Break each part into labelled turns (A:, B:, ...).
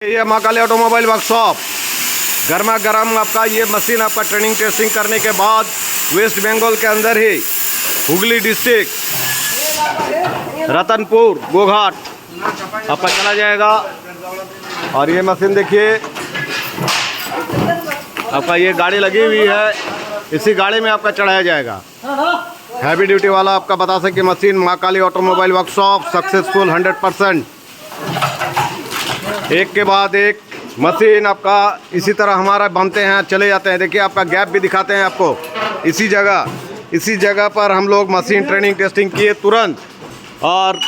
A: ये Mahakali automobile workshop गर्मा गर्म आपका ये मशीन आपका ट्रेनिंग टेस्टिंग करने के बाद वेस्ट बंगाल के अंदर ही हुगली डिस्ट्रिक्ट रतनपुर गोघाट आपका चला जाएगा। और ये मशीन देखिए आपका ये गाड़ी लगी हुई है, इसी गाड़ी में आपका चढ़ाया जाएगा। हैवी ड्यूटी वाला आपका बता सके machine Mahakali automobile workshop successful 100%। एक के बाद एक मशीन आपका इसी तरह हमारा बनते हैं चले जाते हैं। देखिए आपका गैप भी दिखाते हैं आपको। इसी जगह पर हम लोग मशीन ट्रेनिंग टेस्टिंग किए तुरंत, और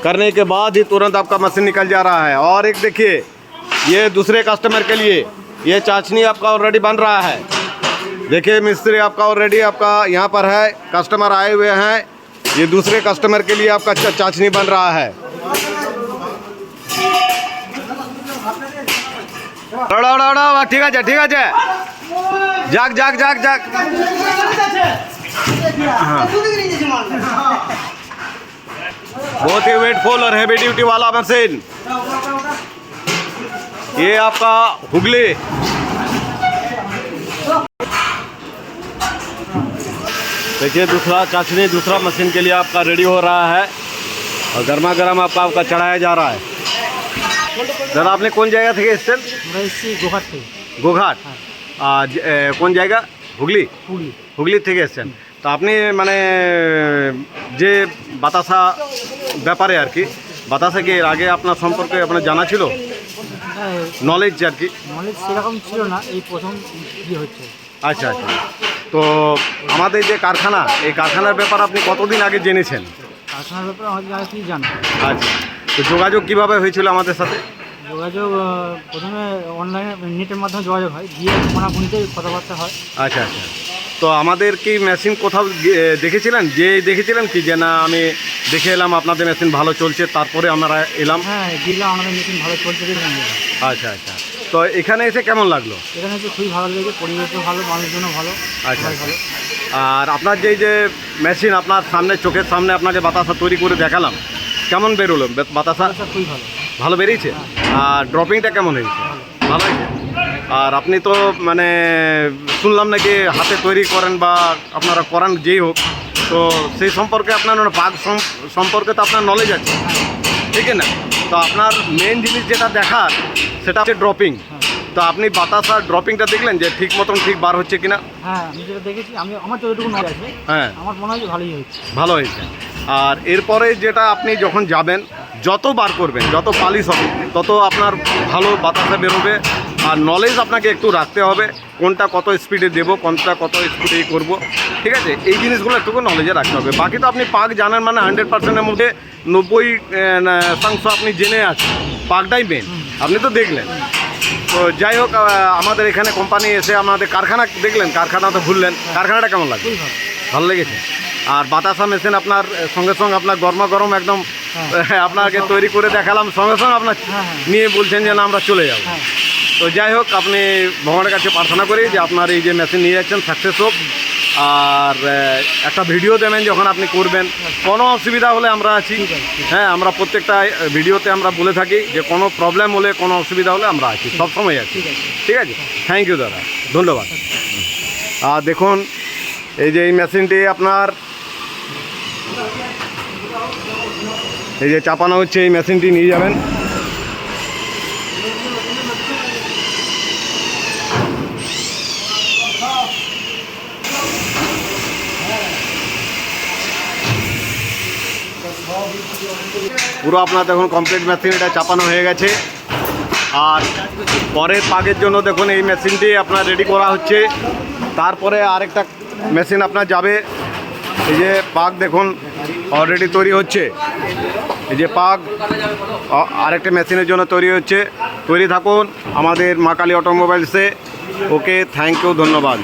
A: करने के बाद ही तुरंत आपका मशीन निकल जा रहा है। और एक देखिए ये दूसरे कस्टमर के लिए ये चाशनी आपका ऑलरेडी बन रहा है। देखिए मिस्त्री आपका ऑलरेडी आपका यहाँ पर है, कस्टमर आए हुए हैं। ये दूसरे कस्टमर के लिए आपका चाशनी बन रहा है। ठीक है ठीक है जाग जाग जाग जाग। बहुत ही वेटफुल और हैवी ड्यूटी वाला मशीन ये आपका हुगली। देखिए दूसरा चाशनी दूसरा मशीन के लिए आपका रेडी हो रहा है और गर्मा गर्म आपका चढ़ाया जा रहा है। सर आपने कौन জায়গা থেকে এসেছেন?
B: আমরা এসেছি গোঘাট থেকে।
A: গোঘাট কোন জায়গা? হুগলি। হুগলি থেকে এসেছেন। তো আপনি মানে যে বাতাসা ব্যাপারে আর কি বাতাসা কি এর আগে আপনার সম্পর্কে আপনার জানা ছিল? নলেজ আর কি
B: নলেজ সেরকম ছিল না, এই প্রথম ইয়ে হচ্ছে।
A: আচ্ছা আচ্ছা। তো আমাদের যে কারখানা এই কারখানার ব্যাপারে আপনি কতদিন আগে জেনেছেন?
B: কারখানার ব্যাপারে আমাদের আগে কি জানা।
A: আচ্ছা, তো যোগাযোগ কীভাবে হয়েছিল আমাদের সাথে?
B: যোগাযোগ প্রথমে অনলাইনে নেটের মাধ্যমে যোগাযোগ হয়, গিয়ে ফোনাফোনিতে কথাবার্তা হয়।
A: আচ্ছা আচ্ছা। তো আমাদের কি মেশিন কোথাও দেখেছিলেন কি যে না আমি দেখে এলাম আপনাদের মেশিন ভালো চলছে তারপরে আমরা এলাম?
B: হ্যাঁ গেলাম, আমাদের মেশিন ভালো চলছে দেখলাম।
A: আচ্ছা আচ্ছা। তো এখানে এসে কেমন লাগলো?
B: এখানে এসে খুবই ভালো লেগেছে, পরিবেশও ভালো, মানুষজনও ভালো।
A: আচ্ছা ভালো। আর আপনার যে মেশিন আপনার সামনে চোখের সামনে আপনাকে বাতাসা তৈরি করে দেখালাম, কেমন বেরোলো বাতাসা?
B: খুবই ভালো
A: ভালো বেরিয়েছে। আর ড্রপিংটা কেমন হয়েছে? ভালো হয়েছে। আর আপনি তো মানে শুনলাম নাকি হাতে তৈরি করেন বা আপনারা করান যেই হোক, তো সেই সম্পর্কে আপনার পাক সম্পর্কে তো আপনার নলেজ আছে, ঠিক না? তো আপনার মেন জিনিস যেটা দেখার সেটা হচ্ছে ড্রপিং। তো আপনি বাতাসা ড্রপিংটা দেখলেন যে ঠিক মতন ঠিক বার হচ্ছে কিনা?
B: হ্যাঁ আমি যেটা দেখেছি, আমার যতটুকু নলেজ আছে, হ্যাঁ আমার মনে হয় ভালোই হয়েছে।
A: ভালো হয়েছে। আর এরপরে যেটা আপনি যখন যাবেন যত বার করবেন যত পালিশ হবে তত আপনার ভালো বাতাসা বেরোবে। আর নলেজ আপনাকে একটু রাখতে হবে, কোনটা কত স্পিডে দেবো, কোনটা কত স্পিডে করব, ঠিক আছে? এই জিনিসগুলো একটু নলেজে রাখতে হবে। বাকি তো আপনি পাক জানেন মানে 100%-এর মধ্যে 90% আপনি জেনে আছেন। পাকটাই মেন, আপনি তো দেখলেন। তো যাই হোক, আমাদের এখানে কোম্পানি এসে আমাদের কারখানা দেখলেন, কারখানা তো ঘুরলেন, কারখানাটা কেমন লাগবে? ভালো লেগেছে। আর বাতাসা মেশিন আপনার সঙ্গে আপনার গরমা গরম একদম আপনাকে তৈরি করে দেখালাম, সঙ্গে আপনার নিয়ে বলছেন যে না আমরা চলে যাব। তো যাই হোক, আপনি ভগবানের কাছে প্রার্থনা করি যে আপনার এই যে মেশিন নিয়ে যাচ্ছেন সাকসেস হোক। আর একটা ভিডিও দেবেন যখন আপনি করবেন, কোনো অসুবিধা হলে আমরা আছি। হ্যাঁ, আমরা প্রত্যেকটা ভিডিওতে আমরা বলে থাকি যে কোনো প্রবলেম হলে কোনো অসুবিধা হলে আমরা আছি, সবসময় আছি, ঠিক আছে? থ্যাংক ইউ দাদা, ধন্যবাদ। আর দেখুন এই যে এই মেশিনটি আপনার এই যে চাপানো হচ্ছে, এই মেশিনটি নিয়ে যাবেন। পুরো আপনার দেখুন কমপ্লিট মেশিন এটা চাপানো হয়ে গেছে। আর পরের পাকের জন্য দেখুন এই মেশিনটি আপনার রেডি করা হচ্ছে। তারপরে আরেকটা মেশিন আপনার যাবে। এই যে পাক দেখুন অলরেডি তৈরি হচ্ছে। এই যে পাক আরেকটা মেশিনের জন্য তৈরি হচ্ছে। তৈরি থাকুন আমাদের মা কালী অটোমোবাইলসে। ওকে, থ্যাংক ইউ, ধন্যবাদ।